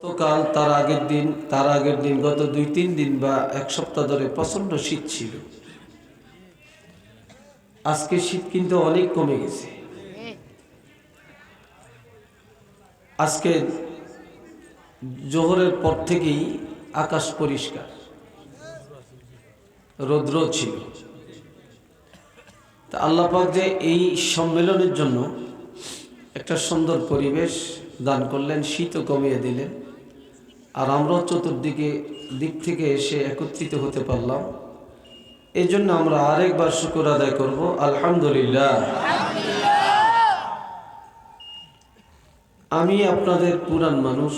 গতকাল তার আগের দিন গত 2-3 দিন বা এক সপ্তাহ ধরে প্রচন্ড শীত ছিল। আজকে শীত কিন্তু অনেক কমে গেছে। আজকে জোহরের পর থেকেই আকাশ পরিষ্কার, রৌদ্র ছিল। তা আল্লাহ পাক যে এই সম্মেলনের জন্য একটা সুন্দর পরিবেশ দান করলেন, শীতও কমিয়ে দিলেন, আর আমরাও দিক থেকে এসে একত্রিত হতে পারলাম। এই জন্য আমরা আরেকবার শুকর আদায় করব, আলহামদুলিল্লাহ। আমি আপনাদের পুরান মানুষ,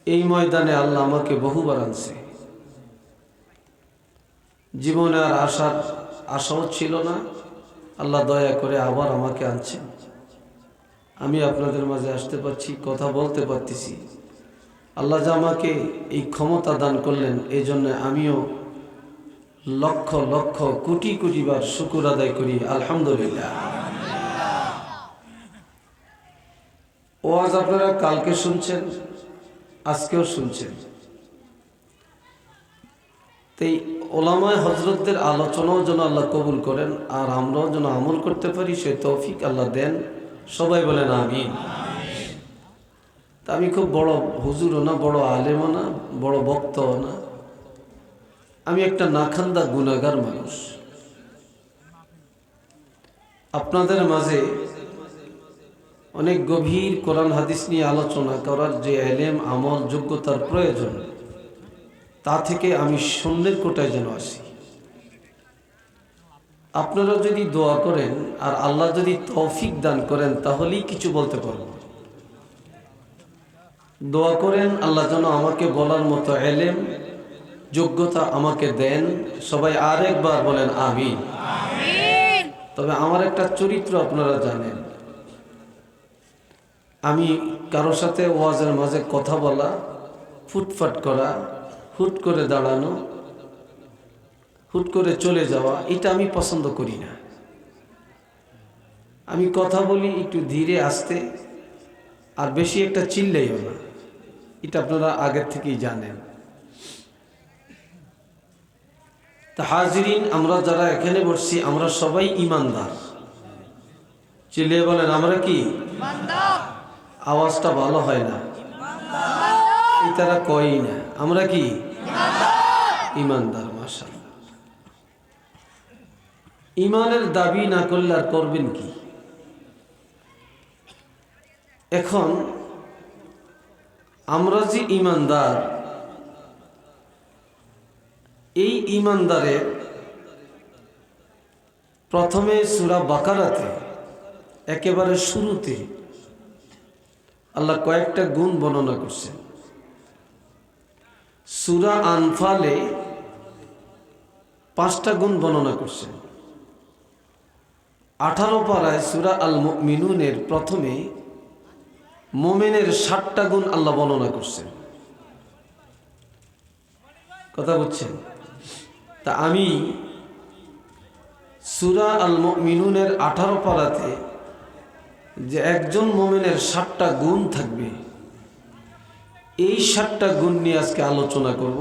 এই ময়দানে আল্লাহ আমাকে বহুবার আনছে। জীবনে আর আশাও ছিল না, আল্লাহ দয়া করে আবার আমাকে আনছেন। আমি আপনাদের মাঝে আসতে পারছি, কথা বলতে পারতেছি। আল্লাহ যে আমাকে এই ক্ষমতা দান করলেন, এই জন্য আমিও লক্ষ লক্ষ কোটি কোটি বার শুকর আদায় করি, আলহামদুলিল্লাহ। ওয়াজ আপনারা কালকে শুনছেন, আজকেও শুনছেন। তাই ওলামায়ে হযরতদের আলোচনাও যেন আল্লাহ কবুল করেন, আর আমরাও যেন আমল করতে পারি, সে তৌফিক আল্লাহ দেন। সবাই বলেন আমিন। তা আমি খুব বড় হুজুরও না, বড় আলেমও না, বড় বক্তাও না। আমি একটা নাখান্দা গুনাহগার মানুষ। আপনাদের মাঝে অনেক গভীর কোরআন হাদিস নিয়ে আলোচনা করার যে ইলম, আমল, যোগ্যতার প্রয়োজন, তা থেকে আমি শূন্যের কোটায় যেন আসি। আপনারা যদি দোয়া করেন আর আল্লাহ যদি তৌফিক দান করেন, তাহলেই কিছু বলতে পারব। দোয়া করেন আল্লাহ যেন আমাকে বলার মতো ইলম, যোগ্যতা আমাকে দেন। সবাই আরেকবার বলেন আমিন। তবে আমার একটা চরিত্র আপনারা জানেন, আমি কারোর সাথে ওয়াজের মাঝে কথা বলা, ফুটফাট করা, হুট করে দাঁড়ানো, হুট করে চলে যাওয়া, এটা আমি পছন্দ করি না। আমি কথা বলি একটু ধীরে আস্তে, আর বেশি একটা চিল্লাইও না। এটা আপনারা আগের থেকেই জানেন। তা হাজিরিন, আমরা যারা এখানে বসছি, আমরা সবাই ইমানদার। চিল্লিয়ে বলেন আমরা কি? আওয়াজটা ভালো হয় না, তারা কই না। আমরা কি ইমানদার? মাশাআল্লাহ। ইমানের দাবি না করলে আর করবেন কি? এখন আমরা যে ইমানদার, এই ইমানদারের প্রথমে সূরা বাকারাতে একেবারে শুরুতে আল্লাহ কয়েকটা গুণ বর্ণনা করছেন। সূরা আনফালে 5টা গুণ বর্ণনা করছেন। 18 পারায় সূরা আল মুমিনুনের প্রথমে মুমিনের 60টা গুণ আল্লাহ বর্ণনা করছেন। কথা বুঝছেন? তা আমি সূরা আল মুমিনুনের 18 পারাতে যে একজন মুমিনের 60টা গুণ থাকবে, এই 60টা গুণ নিয়ে আজকে আলোচনা করব।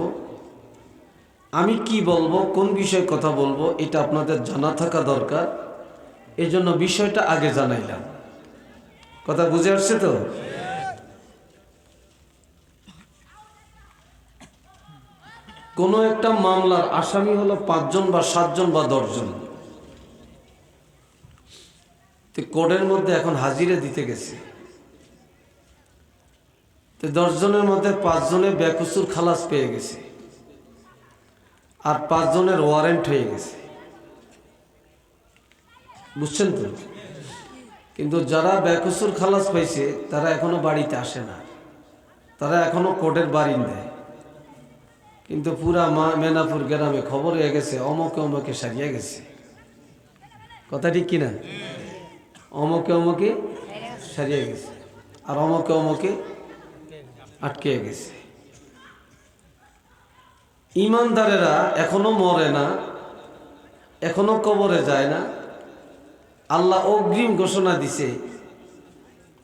আমি কি বলবো, কোন বিষয়ে কথা বলবো, এটা আপনাদের জানা থাকা দরকার। এই জন্য বিষয়টা আগে জানাইলাম। কথা বুঝে আসছে তো? কোনো একটা মামলার আসামি হলো 5 জন বা 7 জন বা 10 জন। তো কোর্টের মধ্যে এখন হাজিরা দিতে গেছে। তো 10 জনের মধ্যে 5 জনে বেকসুর খালাস পেয়ে গেছে, আর 5 জনের ওয়ারেন্ট হয়ে গেছে। বুঝছেন তো? কিন্তু যারা বেকসুর খালাস পাইছে, তারা এখনো বাড়িতে আসে না, তারা এখনো কোর্টের বারিন্দায়। কিন্তু পুরা মেনাপুর গ্রামে খবর হয়ে গেছে, অমকে অমকে সারিয়ে গেছে। কথা ঠিক কিনা? অমকে অমকে সারিয়ে গেছে, আর অমকে অমকে আটকে গেছে। ইমানদারেরা এখনো মরে না, এখনো কবরে যায় না। আল্লাহ অগ্রিম ঘোষণা দিছে,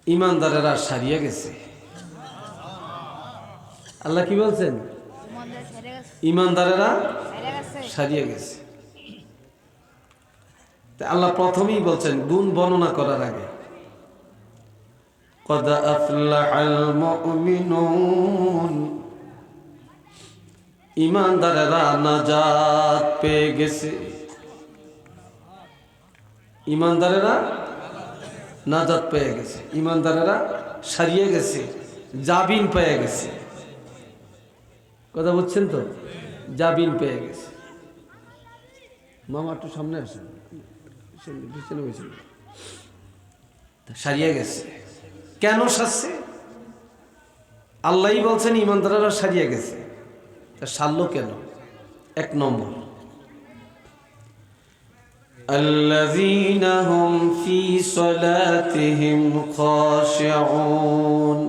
ইমানদারেরা সারিয়ে গেছে। আল্লাহ কি বলছেন? ইমানদারেরা সারিয়ে গেছে। আল্লাহ প্রথমেই বলছেন গুণ বর্ণনা করার আগে, কদ আফলাহাল মুমিনুন, ইমানদারেরা নাজাত পেয়ে গেছে। ইমানদারেরা নাজাত পেয়ে গেছে, ইমানদারেরা সারিয়ে গেছে, জাবিন পেয়ে গেছে। কথা বুঝছেন তো? জাবিন পেয়ে গেছে। মামা একটু সামনে আসেন, পিছনে বসেন। সারিয়ে গেছে। কেন সারছে? আল্লাহই বলছেন ইমানদারেরা সারিয়ে গেছে। তা সারলো কেন? এক নম্বর, আল্লাযীনা হুম ফী সালাতিহিম খাশিউন,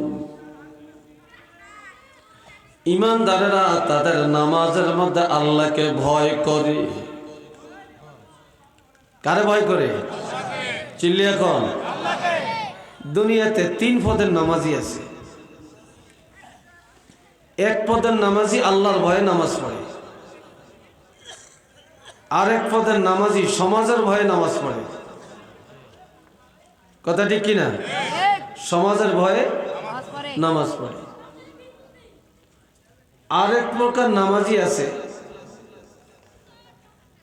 ইমানদারেরা তাদের নামাজের মধ্যে আল্লাহকে ভয় করে। কারে ভয় করে? চিল্লি এখন। দুনিয়াতে 3 পদের নামাজি আছে। এক পদের নামাজি আল্লাহর ভয়ে নামাজ পড়ে, আর এক পদের নামাজি সমাজের ভয়ে নামাজ পড়ে। কথা ঠিক কিনা? সমাজের ভয়ে নামাজ পড়ে। আরেক প্রকার নামাজি আছে,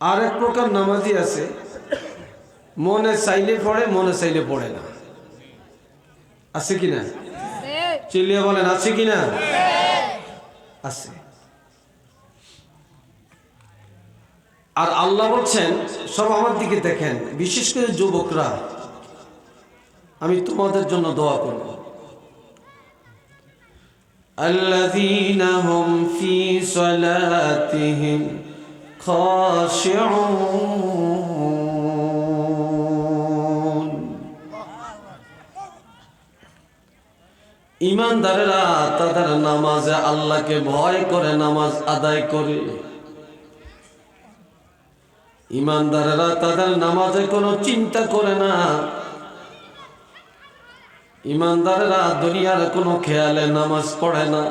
আরেক প্রকার নামাজি আছে মনে চাইলে পড়ে, মনে চাইলে পড়ে না। আছে কিনা? চিল্লিয়ে বলেন আছে কিনা? আছে। আর আল্লাহ বলছেন, সব আমার দিকে দেখেন, বিশেষ করে যুবকরা, আমি তোমাদের জন্য দোয়া করব। আল্লাযীনা হুম ফী সালাতিহিম খাশিউন, ইমানদারেরা তাদের নামাজে আল্লাহকে ভয় করে নামাজ আদায় করে। ইমানদারেরা তাদের নামাজে কোনো চিন্তা করে না। ইমানদারেরা দুনিয়ার কোনো খেয়ালে নামাজ পড়ে না।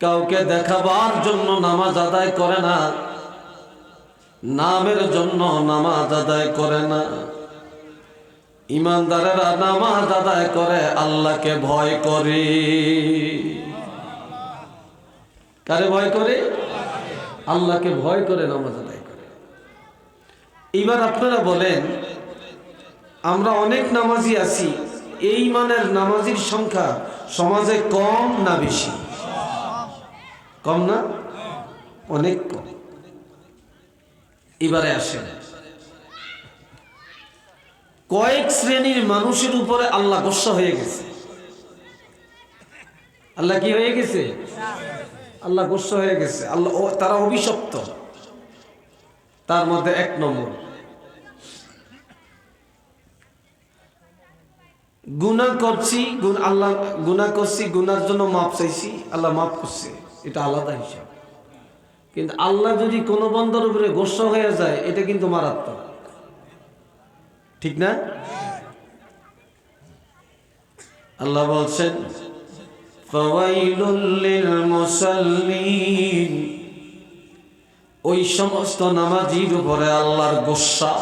কাউকে দেখাবার জন্য নামাজ আদায় করে না, নামের জন্য নামাজ আদায় করে না। ইমানদারেরা নামাজ আদায় করে আল্লাহকে ভয় করে। কারে ভয় করে? আল্লাহকে ভয় করে নামাজ আদায় করে। এবার আপনারা বলেন, আমরা অনেক নামাজি আছি, এই মানের নামাজির সংখ্যা সমাজে কম না বেশি? কম না? অনেক কম। এবারে আসেন, কয়েক শ্রেণীর মানুষের উপরে আল্লাহ গোসা হয়ে গেছে। আল্লাহ কি হয়ে গেছে? আল্লাহ গোসা হয়ে গেছে। আল্লাহ তারা অভিশপ্ত। তার মধ্যে 1 নম্বর, গুনাহ করছি, আল্লাহ গুনাহ করছি, গুনার জন্য মাপ চাইছি, আল্লাহ মাফ করছে, এটা আলাদা হিসাব। কিন্তু আল্লাহ যদি কোনো বান্দার উপরে গোসা হয়ে যায়, এটা কিন্তু মারাত্মক, ঠিক না? আল্লাহ বলছেন, ফাওয়াইলুল লিল মুসাল্লিন, ওই সমস্ত নামাজীর উপরে আল্লাহর গোসা।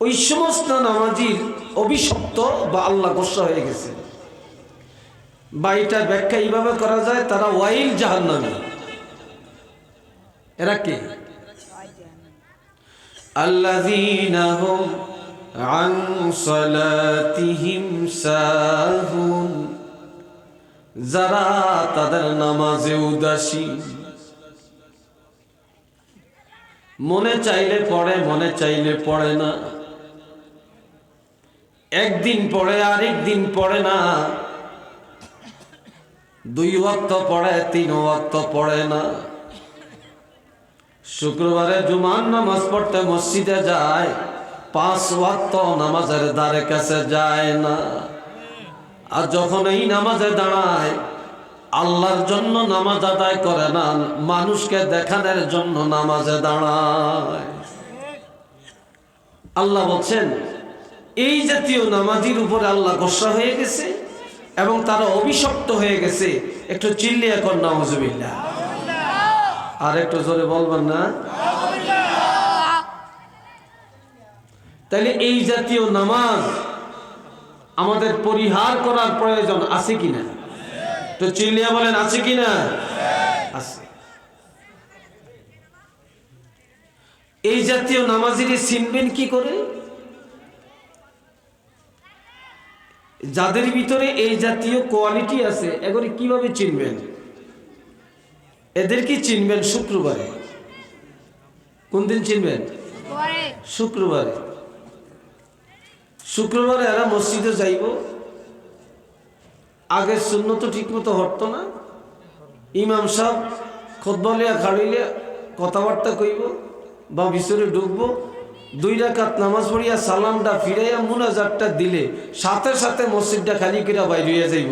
ওই সমস্ত নামাজীর অভিশপ্ত বা আল্লাহ গোসা হয়ে গেছে। বা এটার ব্যাখ্যা এইভাবে করা যায়, তারা ওয়াইল জাহান্নামী। এরা কে? আল্লাযীনা হুম আন সালাতিহিম সাহুন, যারা তাদের নামাজে উদাসীন। মনে চাইলে পড়ে, মনে চাইলে পড়ে না। একদিন পড়ে, আরেক দিন পড়ে না। 2 ওয়াক্ত পড়ে, 3 ওয়াক্ত পড়ে না। শুক্রবারে জুমার নামাজ পড়তে মসজিদে যায়, 5 ওয়াক্ত নামাজের ধারে কাছে যায় না। আর যখন এই নামাজে দাঁড়ায়, আল্লাহর জন্য নামাজ আদায় করে না, মানুষকে দেখানোর জন্য নামাজে দাঁড়ায়। আল্লাহ বলছেন, এই জাতীয় নামাজির উপরে আল্লাহ গোসা হয়ে গেছে। এবং তারা অভিশপ্ত হয়ে গেছে। একটু চিল্লিয়ে কর নাউজুবিল্লাহ। আর একটু জোরে বলবেন না? তাহলে এই জাতীয় নামাজ আমাদের পরিহার করার প্রয়োজন আছে কিনা? তো চিল্লিয়া বলেন আছে কিনা? আছে। এই জাতীয় নামাজিরে চিনবেন কি করে? যাদের ভিতরে এই জাতীয় কোয়ালিটি আছে এগুলি কিভাবে চিনবেন? এদেরকে চিনবেন শুক্রবারে। কোন দিন চিনবেন? শুক্রবারে। শুক্রবারে এরা মসজিদে যাইব। আগে সুন্নত ঠিক মতো হতো না। ইমাম সাহেব খুতবা লিয়া খাড়িলে কথাবার্তা কইব বা ভিতরে ঢুকবো, 2 রাকাত নামাজ পড়িয়া সালামটা ফিরাইয়া মুনাজাতটা দিলে সাথে সাথে মসজিদটা খালি করে বাইরে হইয়া যাইব।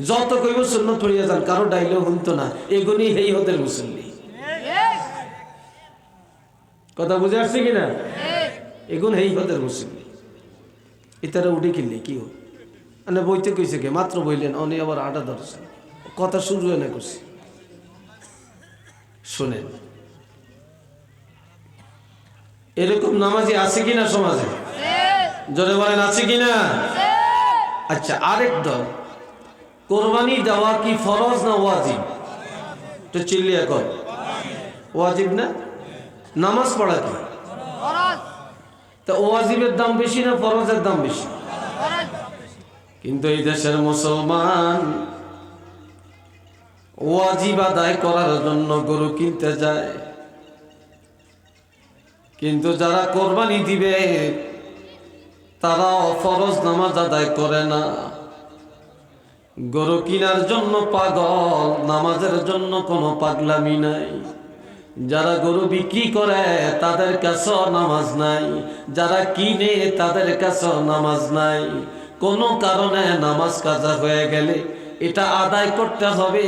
যত কইব সুন্নত পড়িয়া যান, কারো ডাইলেও শুনতো না। এগুনি হেই হদের মুসল্লি। কথা বুঝে আসছে কিনা? এগুন হেই হদের মুসল্লি। এটারা উঠে কিনলে কি হোক মানে বইতে কইছে কে মাত্র বইলেন, উনি আবার আডা ধরছেন, কথা শুরু হয় না করছে। শোনেন, এরকম নামাজি আছে কিনা সমাজে? জোরে বলেন আছে কিনা? আচ্ছা, আরেক দল, কোরবানি দেওয়া কি ফরজ না ওয়াজিব? তো চিল্লিয়া কর। ওয়াজিব না? নামাজ পড়া কি তা ওয়াজিবের দাম বেশি না ফরজের দাম বেশি? কিন্তু এই দেশের মুসলমান ওয়াজিব আদায় করার জন্য গরু কিনতে যায়, কিন্তু যারা কোরবানি দিবে তারা ফরজ নামাজ আদায় করে না। গরু কেনার জন্য পাগল, নামাজের জন্য কোনো পাগলামি নাই। যারা গরু বিক্রি করে তাদের কাছেও নামাজ নাই, যারা কিনে তাদের কাছেও নামাজ নাই। কোনো কারণে নামাজ কাজা হয়ে গেলে এটা আদায় করতে হবে,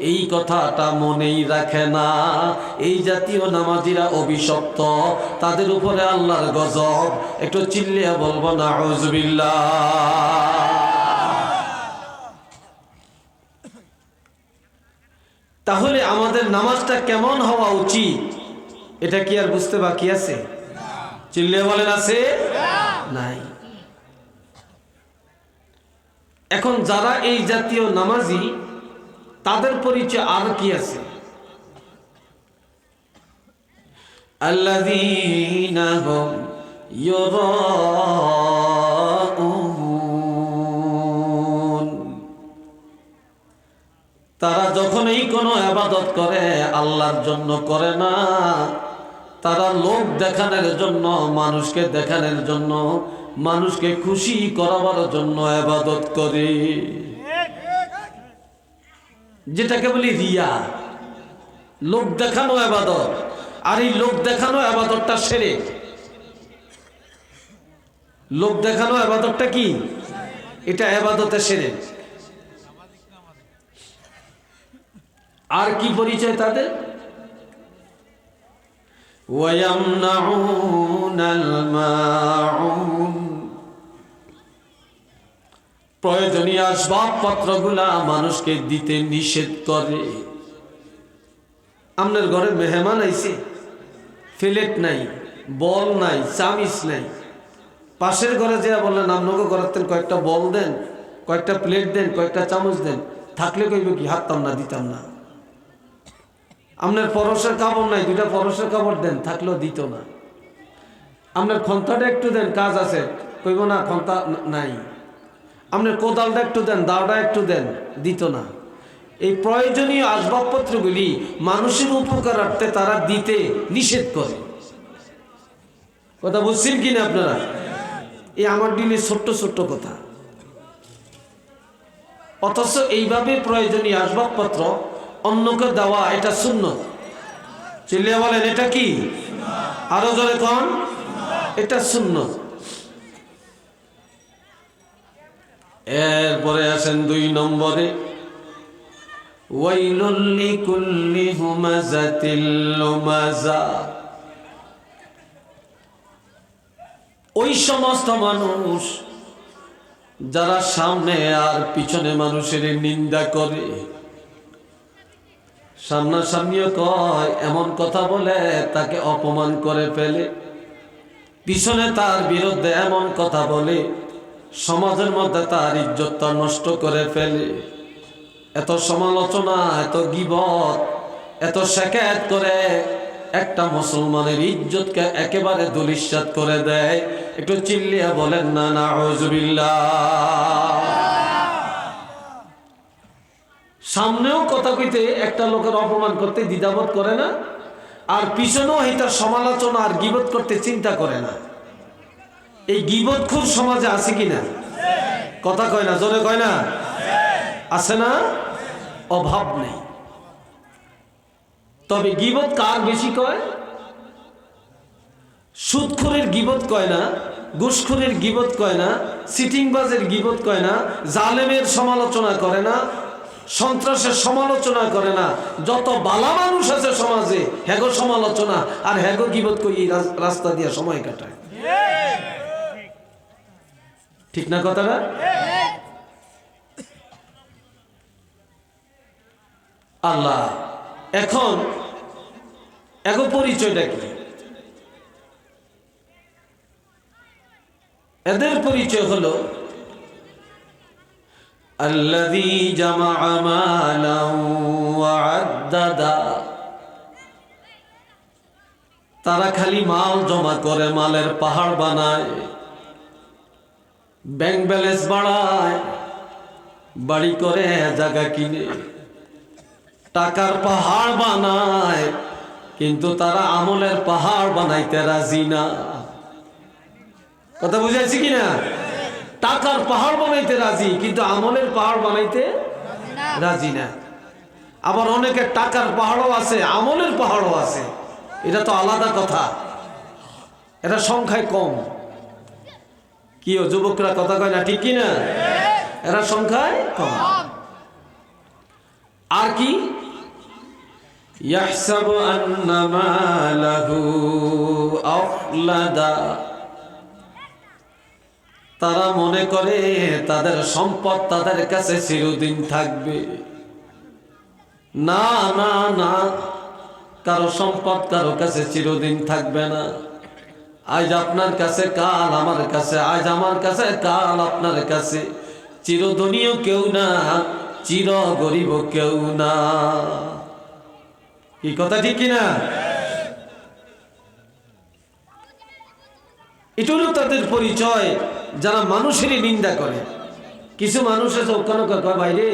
এই কথাটা মনেই রাখে না। এই জাতীয় নামাজিরা অভিশপ্ত, তাদের উপরে আল্লাহর গজব। একটু চিল্লিয়া বলবো নাউজুবিল্লাহ। তাহলে আমাদের নামাজটা কেমন হওয়া উচিত এটা কি আর বুঝতে বাকি আছে? চিল্লিয়া বলেন আছে? নাই। এখন যারা এই জাতীয় নামাজি, তাদের পরিচয় আর কি আছে? আল্লাযীনা হুম ইউরাউন, তারা যখনই কোনো ইবাদত করে আল্লাহর জন্য করে না, তারা লোক দেখানোর জন্য, মানুষকে দেখানোর জন্য, মানুষকে খুশি করাবার জন্য ইবাদত করে, যেটাকে বলি রিয়া। লোক দেখানো ইবাদত। আর এই লোক দেখানো ইবাদতটা শিরক। লোক দেখানো ইবাদতটা কি? এটা ইবাদতে শিরক। আর কি পরিচয় তাদের? ওয়ায়ামনাউনাল মাউন, প্রয়োজনীয় আসবাবপত্রগুলা মানুষকে দিতে নিষেধ করে। আপনার ঘরে মেহমান আইছে, প্লেট নাই, বল নাই, চামিচ নাই, পাশের ঘরে যা বললেন আপনাকে করাতেন কয়েকটা বল দেন, কয়েকটা প্লেট দেন, কয়েকটা চামচ দেন, থাকলে কইব কি হাততাম না, দিতাম না। আপনার পরশের কাপড় নাই, 2টা পরশের কাপড় দেন, থাকলেও দিত না। আপনার খন্তাটা একটু দেন, কাজ আছে, কইব না খন্তা নাই। আপনার কোদালটা একটু দেন, দাওটা একটু দেন, দিত না। এই প্রয়োজনীয় আসবাবপত্রগুলি মানুষের উপকারার্থে তারা দিতে নিষেধ করে। কথা বুঝছেন কিনা আপনারা? এই আমার দিলে ছোট্ট ছোট্ট কথা, অথচ এইভাবে প্রয়োজনীয় আসবাবপত্র অন্যকে দেওয়া এটা সুন্নত। চিল্লিয়া বলেন এটা কি? আরো জোরে কোন? এটা সুন্নত। এরপরে আসেন 2 নম্বরে, ওয়াইলুল লিকুল্লি হুমাযাতিল লুমাযা। ওই সমস্ত মানুষ যারা সামনে আর পিছনে মানুষের নিন্দা করে, সামনাসামনিও কয়, এমন কথা বলে তাকে অপমান করে ফেলে, পিছনে তার বিরুদ্ধে এমন কথা বলে সমাজের মধ্যে তার ইজ্জতটা নষ্ট করে ফেলে, এত সমালোচনা, এত গীবত, এত শেকায়েত করে একটা মুসলমানের ইজ্জতকে একেবারে ধূলিসাৎ করে দেয়। একটু চিল্লিয়া বলেন না নাউযুবিল্লাহ। সামনেও কথা কইতে একটা লোকের অপমান করতে দ্বিধাবোধ করে না, আর পিছনেও তার সমালোচনা আর গীবত করতে চিন্তা করে না। এই গীবতখোর সমাজে আছে কিনা? কথা কয় না, জোরে কয় না? আছে না? অভাব নেই। তবে গীবত কার বেশি কয়? সুদখোরের গীবত কয় না, ঘুষখোরের গীবত কয় না, সিটিংবাজের গীবত কয় না, জালেমের সমালোচনা করে না, সন্ত্রাসের সমালোচনা করে না। যত বালা মানুষ আছে সমাজে হ্যাগো সমালোচনা আর হ্যাগো গীবত কই রাস্তা দিয়ে সময় কাটায়। ঠিক না কথাটা? আল্লাহ এখন এগো পরিচয়টা কি? এদের পরিচয় হলো আল্লাযী জামাআ মালান ওয়া আদ্দাদা। তারা খালি মাল জমা করে, মালের পাহাড় বানায়, ব্যাংক ব্যালেন্স বাড়ায়, বাড়ি করে, জায়গা কিনে, টাকার পাহাড় বানায়, কিন্তু তারা আমলের পাহাড় বানাইতে রাজি না। কথা বুঝাইছি কিনা? টাকার পাহাড় বানাইতে রাজি, কিন্তু আমলের পাহাড় বানাইতে রাজি না। আবার অনেকের টাকার পাহাড়ও আছে, আমলের পাহাড়ও আছে, এটা তো আলাদা কথা, এটা সংখ্যায় কম। কি ও যুবকরা কথা কয় না, ঠিক কিনা? এরা সংখ্যায় কম। আর কি? ইয়াহসাবু আন্না মালাহু আখলাদা। তারা মনে করে তাদের সম্পদ তাদের কাছে চিরদিন থাকবে। না না না, কারো সম্পদ কারো কাছে চিরদিন থাকবে না। আজ আপনার কাছে, কাল আমার কাছে, আজ আমার কাছে, কাল আপনার কাছে। চিরধনীও কেউ না, চির গরিব কেউ না। কি কথা ঠিক কিনা? এটা হলো তাদের পরিচয়, যারা মানুষেরই নিন্দা করে। কিছু মানুষ আছে ওখানে কয়, ভাইরে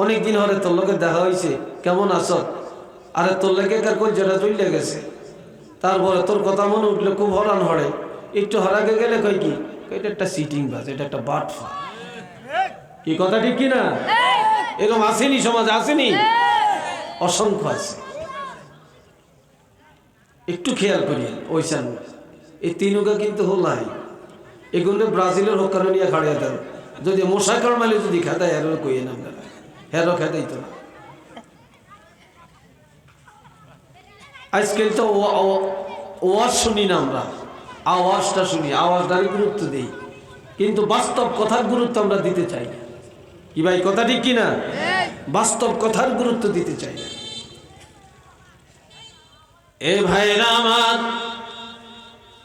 অনেকদিন হরে তোর লোকে দেখা হয়েছে, কেমন আছো? আরে তোর লেগে কার কোন যেটা চলে গেছে, তারপরে তোর কথা মনে উঠলে খুব হরান হরে। একটু হরাকে গেলে কয় কি, এটা একটা সিটিং বাস, এটা একটা বাটফা। কি কথা ঠিক কিনা? এরকম আসেনি সমাজে, আসেনি? অসংখ্য আছে। একটু খেয়াল করি ওই সান এই তিনুকা কিন্তু হলাই এগুলো ব্রাজিলের হকানো নিয়ে খাড়িয়ে দেন। যদি মশা কারমালে যদি খেতায় হেরো কইয়ে না, আপনারা হেরো খেতাই তো। আজকাল তো ওয়াজ শুনি না আমরা, আওয়াজটা শুনি, আওয়াজটারই গুরুত্ব দিই, কিন্তু বাস্তব কথার গুরুত্ব আমরা দিতে চাই না। কি ভাই কথা ঠিক কিনা? বাস্তব কথার গুরুত্ব দিতে চাই না। এ ভাইরা আমার,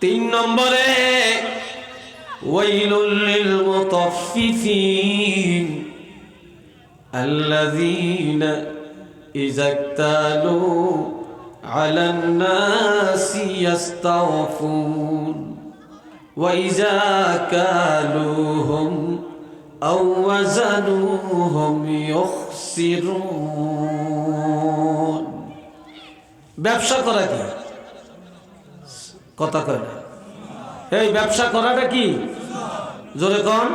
3 নম্বরে ওয়াইলুল লিল মুতাফফিফিন আল্লাযীনা ইযা ইক্তালু আলান নাসি ইস্তাওফুন ওয়া ইযা কালুহুম আও ওয়াজানুহুম ইউখসিরুন। ব্যবসা করা কি? কথা কয় না। এই ব্যবসা করাটা কি? জোরে কন।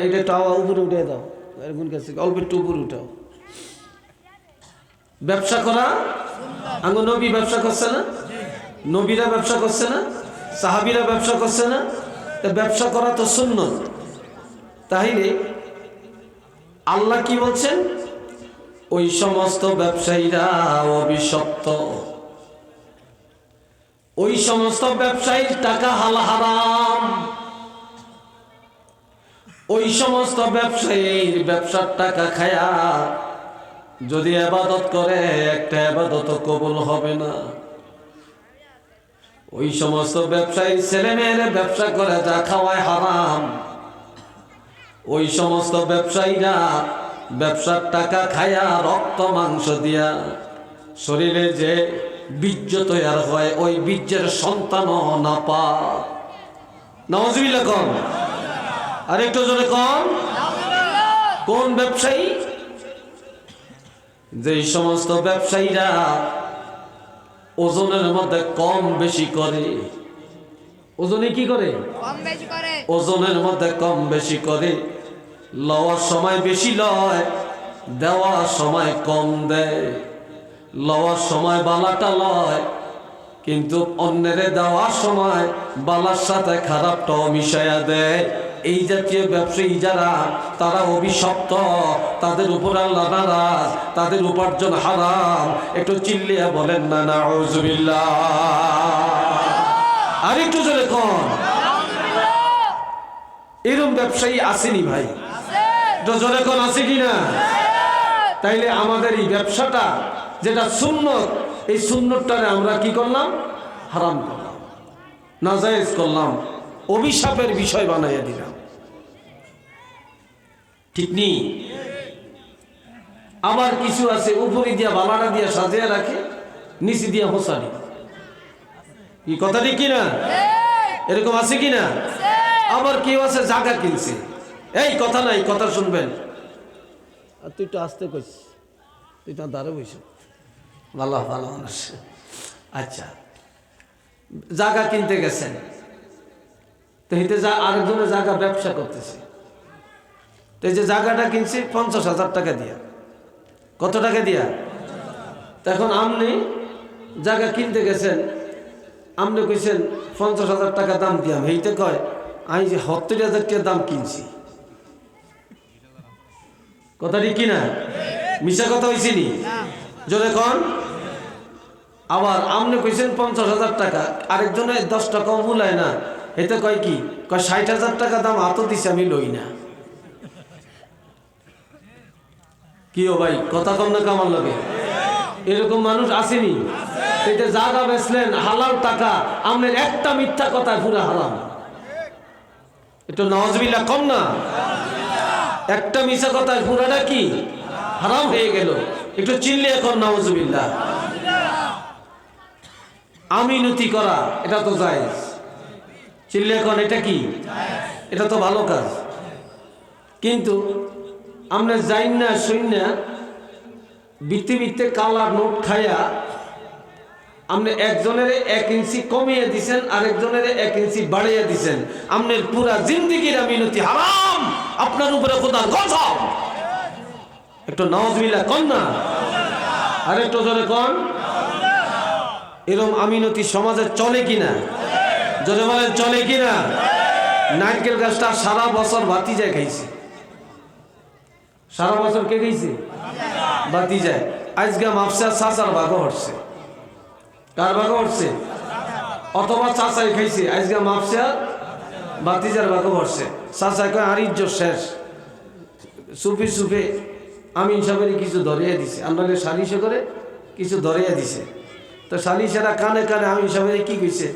এইটা টাওয়া উপরে উঠে দাও, এরকম কাছে অল্প একটু উপরে উঠাও। ব্যবসা করা আঙ্গ নবী ব্যবসা করছে না? নবীরা ব্যবসা করছে না? সাহাবীরা ব্যবসা করছে না? ব্যবসা করা তো সুন্নত। তাইলে আল্লাহ কি বলছেন? ওই সমস্ত ব্যবসায়ীরা অভিশপ্ত, ওই সমস্ত ব্যবসায়ীর টাকা হারাম, ওই সমস্ত ব্যবসায়ীর ব্যবসার টাকা খায়া যদি ইবাদত করে একটা ইবাদত কবুল হবে না। ওই সমস্ত ব্যবসায়ী ছেলে মেয়ের ব্যবসা করে যা খাওয়ায় হারাম, ওই সমস্ত ব্যবসায়ীরা ব্যবসার টাকা খায়া রক্ত মাংস দিয়া শরীরে যে বীর্য তৈরি হয় ওই বীর্যের সন্তানও না পা। নাউজুবিল্লাহ কোন? আরেকটু জোরে কোন? কোন ব্যবসায়ী? যে সমস্ত ব্যবসায়ীরা ওজনের মধ্যে কম বেশি করে, ওজনে কি করে? কম বেশি করে। ওজনের মধ্যে কম বেশি করে, লওয়ার সময় বেশি লয়, দেওয়ার সময় কম দেয়। লওয়ার সময় বালাটা লয়, কিন্তু অন্যের দেওয়ার সময় বালার সাথে খারাপটাও মিশাইয়া দেয়। এই জাতীয় ব্যবসায়ী যারা, তারা অভিশপ্ত, তাদের উপর আল্লাহ নারাজ, তাদের উপার্জন হারাম। একটু চিল্লিয়া বলেন না নাউজুবিল্লাহ। আর একটু জোরে কোন? এরকম ব্যবসায়ী আসেনি ভাই? একটু জোরে কোন, আছে কিনা? তাইলে আমাদের এই ব্যবসাটা যেটা সুন্নত, এই সুন্নতটারে আমরা কি করলাম? হারাম করলাম, নাজায়েজ করলাম, অভিশাপের বিষয় বানাইয়া দিলাম। ঠিক নেই? আবার কিছু আছে উপরে দিয়া বালাটা দিয়া সাজিয়ে রাখে, নিচে দিয়া হোসানি। এই কথা ঠিক কিনা? এরকম আছে কিনা? আবার কেউ আছে জায়গা কিনছে, এই কথা নাই, কথা শুনবেন। আর তুই তো আসতে কইস, তুই তো দাঁড়ে বইস, ভালো ভালো মানুষ। আচ্ছা, জায়গা কিনতে গেছেন, তো হিতে যা আরেকজনের জায়গা ব্যবসা করতেছে, তো এই যে জায়গাটা কিনছে 50,000 টাকা দিয়া। কত টাকা দিয়া? এখন আপনি জায়গা কিনতে গেছেন, আপনি কইছেন 50,000 টাকা দাম দিয়াম, এইতে কয় আমি যে 70,000 টাকা দাম কিনছি। কথা ঠিক কিনা? মিশা কথা হয়েছিনি? জোরে কন। আবার আপনি কইছেন 50,000 টাকা, আরেকজনের 10 টাকা মূলায় না, এতে কয় কি কয় 60,000 টাকা দাম হাতও দিছে, আমি লই না। কি ও ভাই, কথা কম না কামার লাগে? এরকম মানুষ আসেনি? এটা জায়গা বেচলেন হালাল টাকা, আপনার একটা মিথ্যা কথায় পুরো হারাম। একটু নাউজুবিল্লাহ কম না? একটা মিথ্যা কথায় পুরাটা কি হারাম হয়ে গেল। একটু চিল্লে এখন নাউজুবিল্লাহ। আমিনতি করা এটা তো জায়েজ, চিল্লে এখন এটা কি? এটা তো ভালো কাজ। কিন্তু আমরা যাই না শুই না বৃত্তি বৃত্তে কালা নোট খাইয়া আপনি একজনের 1 ইঞ্চি কমিয়ে দিছেন, আরেকজনের 1 ইঞ্চি বাড়িয়ে দিছেন। আপনার পুরা জিন্দিগির মিনতি হারাম, আপনার উপরে খোদার গজব। একটু নাউজুবিল্লাহ কন না? আর একটু জোরে কন। এরকম আমিনতি সমাজে চলে কিনা? জোরে বলেন, চলে কিনা? নারকেল গাছটা সারা বছর ভাতিজা খাইছে, সারা বছর কে খাইছে? ভাতিজা। আজকে মাফসা চাচার ভাগও হচ্ছে। কার ভাগও হচ্ছে? অথবা চাচাই খাইছে, আজকে মাফসা ভাতিজার ভাগও হচ্ছে। চাচা কয় আর ইজ্জত শেষ, সুফি সুফে আমিন সাহেবের কিছু ধরিয়ে দিছে, আমরা সালিশে করে কিছু ধরিয়ে দিছে। তো সালিশেরা কানে কানে আমিন সাহেবের কি কইছে,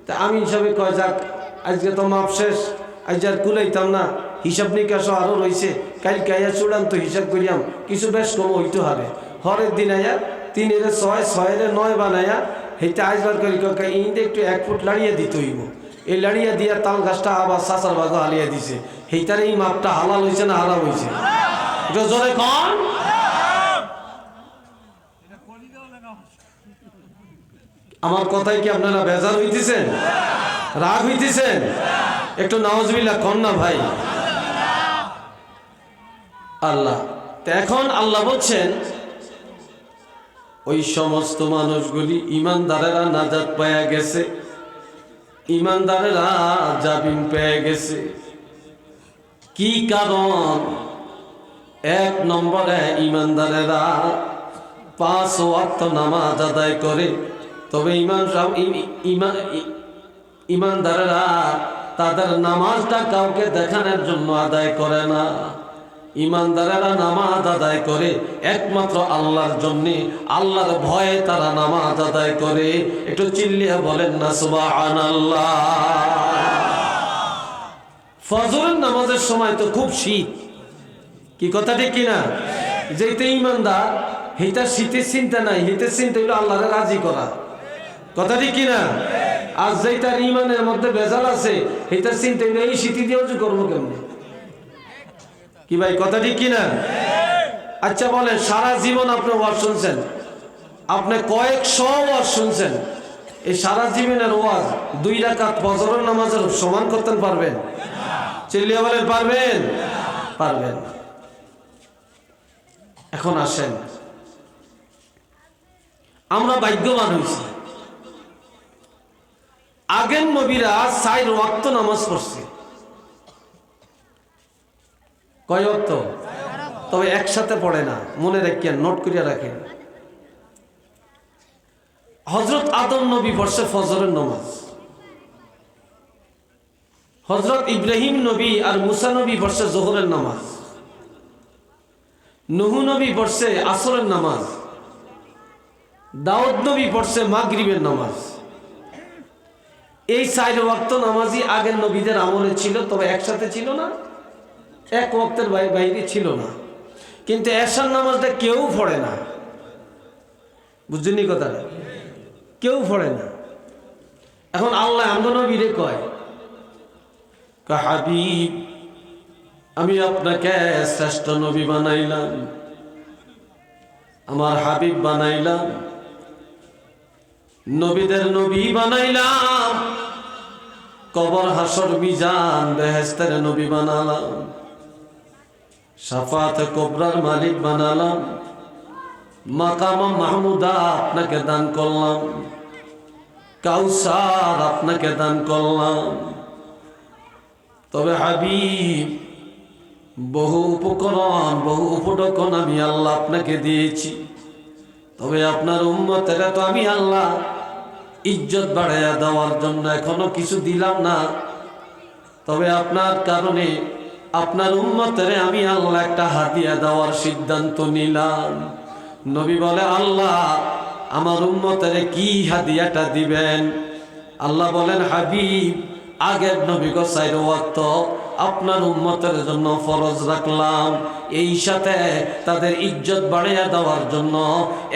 তা আমিন সাহেব কয় যাক আজকে তো মাপ শেষ, আজ আর কুলাইতাম না, হিসাব নিকাশও আরও রয়েছে, কালকে আয়া চূড়ান্ত হিসাব করিয়াম, কিছু বেশ কম হইতে হবে। হরের দিন আয়া 3-6, 6-9 বানায়া সেইটা আজবার করি ইন্দে একটু 1 ফুট লাড়িয়ে দিতে হইব। এই লাড়িয়ে দিয়া তাল গাছটা আবার চাচার ভাগে হালিয়ে দিছে। সেইটার এই মাপটা হালাল হয়েছে না হারাম হয়েছে? এটা জোরে কন। আমার কথাই কি আপনারা বেজার হইতেছেন, রাগ হইতেছেন? একটু নাউজুবিল্লাহ কন না ভাই। আল্লাহ এখন আল্লাহ বলছেন ওই সমস্ত মানুষগুলি ইমানদারেরা নাজাত পায়া গেছে, ইমানদারেরা জামিন পেয়ে গেছে। কি কারণ? 1 নম্বরে ইমানদারেরা 5 ওয়াক্ত নামাজ আদায় করে। তবে ইমানদারেরা তাদের নামাজটা কাউকে দেখানোর জন্য আদায় করে না। ইমানদারেরা নামাজ আদায় করে একমাত্র আল্লাহর জন্য, আল্লাহর ভয়ে তারা নামাজ আদায় করে। একটু চিল্লিয়ে বলেন না সুবহানাল্লাহ। ফজরের নামাজের সময় তো খুব শীত, কি কথা ঠিক কিনা? যেতে ইমানদার হিতার শীতের চিন্তা নাই, হিতের চিন্তা হলো আল্লাহরে রাজি করা, কথা ঠিক কিনা? আর যেটার ইমানের মধ্যে ভেজাল আছে হিতার চিন্তা হলো এই শীতি দিয়ে উজু করবো কেমন, কি ভাই কথা ঠিক কিনা? আচ্ছা বলেন, সারা জীবন আপনি ওয়াজ শুনছেন, আপনি কয়েকশো ওয়াজ শুনছেন, এই সারা জীবনের ওয়াজ 2 রাকাত ফজরের নামাজের সমান করতে পারবেন? চিল্লিয়ে বলেন পারবেন? পারবেন না। এখন আসেন, আমরা ভাগ্যবান হয়েছি, আগের নবীরা 4 ওয়াক্ত নামাজ পড়ছে। কয় ওয়াক্ত? তবে একসাথে পড়ে না, মনে রাখেন, নোট করিয়া রাখেন। হযরত আদম নবী পড়ছে ফজরের নামাজ, হযরত ইব্রাহিম নবী আর মুসা নবী পড়ছে যোহরের নামাজ, নূহ নবী পড়ছে আসরের নামাজ, দাউদ নবী পড়ছে মাগরিবের নামাজ। এই 4 ওয়াক্ত নামাজই আগের নবীদের আমলে ছিল, তবে একসাথে ছিল না, এক ওয়াক্তের বাইরে ছিল না। কিন্তু এশার নামাজটা কেউ পড়ে না, বুঝছেন কথা? কেউ পড়ে না। এখন আল্লাহ আমগো নবীরে কয়, হাবিব আমি আপনাকে শ্রেষ্ঠ নবী বানাইলাম, আমার হাবিব বানাইলাম, নবীদের নবী বানাইলাম, কবর হাসর মিজান বেহেশতের নবী বানালাম, শাফাত কুবরার মালিক বানালাম, মাকাম মাহমুদা আপনাকে দান করলাম, কাউসার আপনাকে দান করলাম। তবে হাবিব বহু উপকরণ, বহু উপঢৌকন আমি আল্লাহ আপনাকে দিয়েছি, তবে আপনার উম্মতেরা তো আমি আল্লাহ ইজ্জত বাড়াইয়া দেওয়ার জন্য এখনো কিছু দিলাম না। তবে আপনার কারণে আপনার উম্মতেরে আমি আল্লাহ একটা হাদিয়া দেওয়ার সিদ্ধান্ত নিলাম। নবী বলে, আল্লাহ আমার উম্মতেরে কি হাদিয়াটা দিবেন? আল্লাহ বলেন, হাবিব আগের নবী গো 4 ওয়াক্ত আপনার উম্মতের জন্য ফরজ রাখলাম, এই সাথে তাদের ইজ্জত বাড়িয়ে দেওয়ার জন্য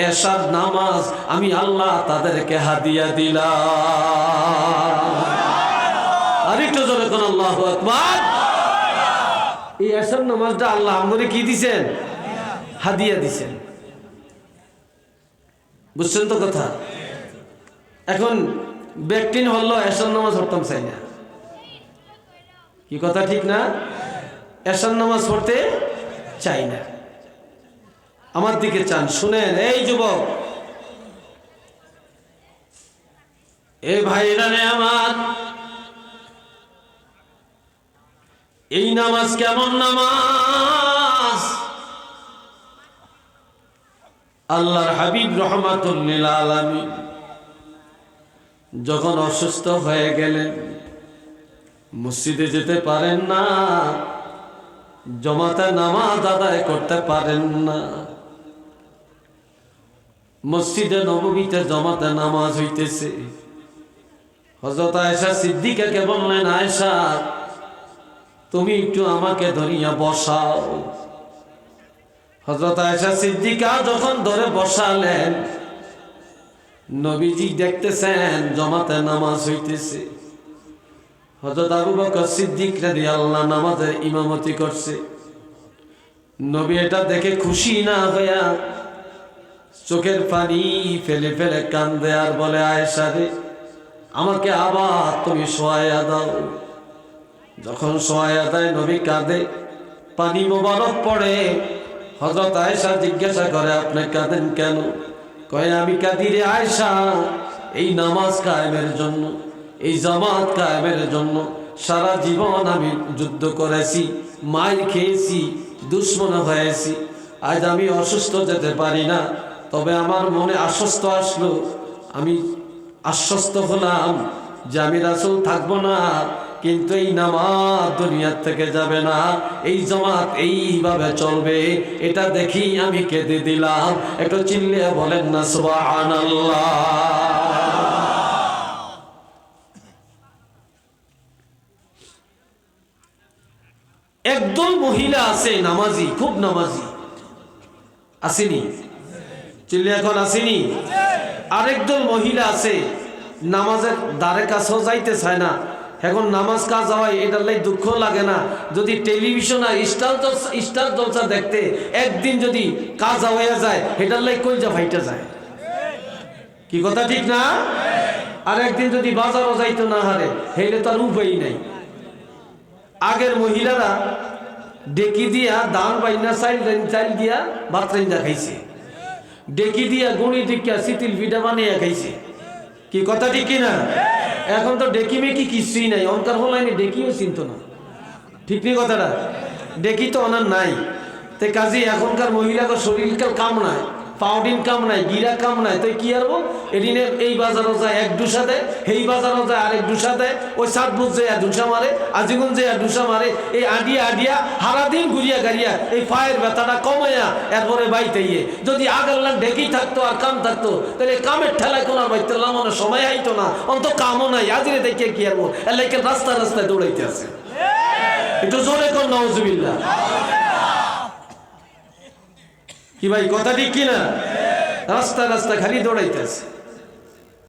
এশার নামাজ আমি আল্লাহ তাদেরকে হাদিয়া দিলাম। আরেকটু জোরে কোন আল্লাহু আকবার। এই এশার নামাজটা আল্লাহ আমাদের কি দিছেন? হাদিয়া দিছেন। বুঝছেন তো কথা? এখন ব্যক্তিন হলো এশার নামাজ পড়তাম চাই না, কি কথা ঠিক না? এশার নামাজ পড়তে চাই না, আমার দিকে চান, শুনেন এই যুবক, এই ভাইরা রে আমার, এই নামাজ কেমন নামাজ? আল্লাহর হাবিব রাহমাতুল লিল আলামিন যখন অসুস্থ হয়ে গেলেন, মসজিদে যেতে পারেন না, জমাতে নামাজ আদায় করতে পারেন না, মসজিদে নববীতে জমাতে নামাজ হইতেছে। হযরত আয়েশা সিদ্দিকাকে বললেন, আয়েশা তুমি একটু আমাকে ধরিয়া বসাও। হযরত আয়েশা সিদ্দিকা যখন ধরে বসালেন, নবীজি দেখতেছেন জমাতে নামাজ হইতেছে। হযরত আবু বকর সিদ্দিক রাদিয়াল্লাহু নামাজের ইমামতি করছে। নবী এটা দেখে খুশি না হইয়া চোখের পানি ফেলে ফেলে কান্দে আর বলে, আয়েশা রে আমাকে আবার তুমি শোয়াইয়া দাও। যখন শোয়াইয়া দেয় নবী কাঁদে, পানি মোবারক পড়ে। হযরত আয়েশা জিজ্ঞাসা করে, আপনি কাঁদেন কেন? কয়, আমি কাঁদি রে আয়েশা এই নামাজ কায়েমের জন্য, এই জামাত কায়েমের জন্য। সারা জীবন আমি যুদ্ধ করেছি, মার খেয়েছি, দুশ্মন হয়েছি, আজ আমি অসুস্থ যেতে পারি না। তবে আমার মনে আশ্বস্ত আসলো, আমি আশ্বস্ত হলাম যে আমি রাসূল থাকবো না, কিন্তু এই নামাজ দুনিয়ার থেকে যাবে না, এই জামাত এইভাবে চলবে। এটা দেখি আমি কেঁদে দিলাম। একটু চিল্লিয়ে বলেন না সুবহানাল্লাহ। একদল মহিলা আছে নামাজি, খুব নামাজি, আসেনি? চিল্লি এখন আসেনি? আরেকদল মহিলা আছে নামাজের দ্বারে কাছেও যাইতে চায় না। এখন নামাজ কাজ হয় এটার লাই দুঃখ লাগে না। যদি টেলিভিশন আর স্টার জলসা দেখতে একদিন যদি কাজ হয়ে যায় এটার লাই কইজা ফাইটা যায়। কি কথা ঠিক না? আর একদিন যদি বাজারও যাইতো না হারে হেলে তার উপায় নাই। আগের মহিলারা ডেকি দিয়া দান বাইনা চাইল দিয়া ভাত রাইন্দা খাইছে, ডেকি দিয়া গুণি টিকা শীতিল পিঠা বানিয়ে খাইছে। কি কথা ঠিক কিনা? এখন তো ডেকি মেকি কিছুই নাই। অনকার হলাইনি ডেকিও চিনত না। ঠিক নেই কথাটা? ডেকি তো অনার নাই। তে কাজে এখনকার মহিলাকে শরীরকাল কাম নাই, পাউডিন কাম নাই, গিরা কাম নাই। তো কি আরবো এদিনে এই বাজারও যায় এক ডুসা দেয়, এই বাজারও যায় আরেক ডুসা দেয়, ওই সাত বুঝ যায় ডুসা মারে, আজিগুন যায় ডুসা মারে, এই আডিয়া হারাদিন ঘুরিয়া গাড়িয়া এই পায়ের ব্যথাটা কমাইয়া এরপরে বাইতে গিয়ে যদি আগাল্লার ডেকেই থাকতো আর কাম থাকতো তাহলে কামের ঠেলায় কোন আর বাইতে লামানো সময় আইতো না। অন্ত কামও নাই, আজিরে দেখে কি আরবো এলাকার রাস্তায় দৌড়াইতে আছে। একটু জোরে কর নাউজুবিল্লাহ। কি ভাই কথা ঠিক কিনা? রাস্তা খালি দৌড়াইতেছে।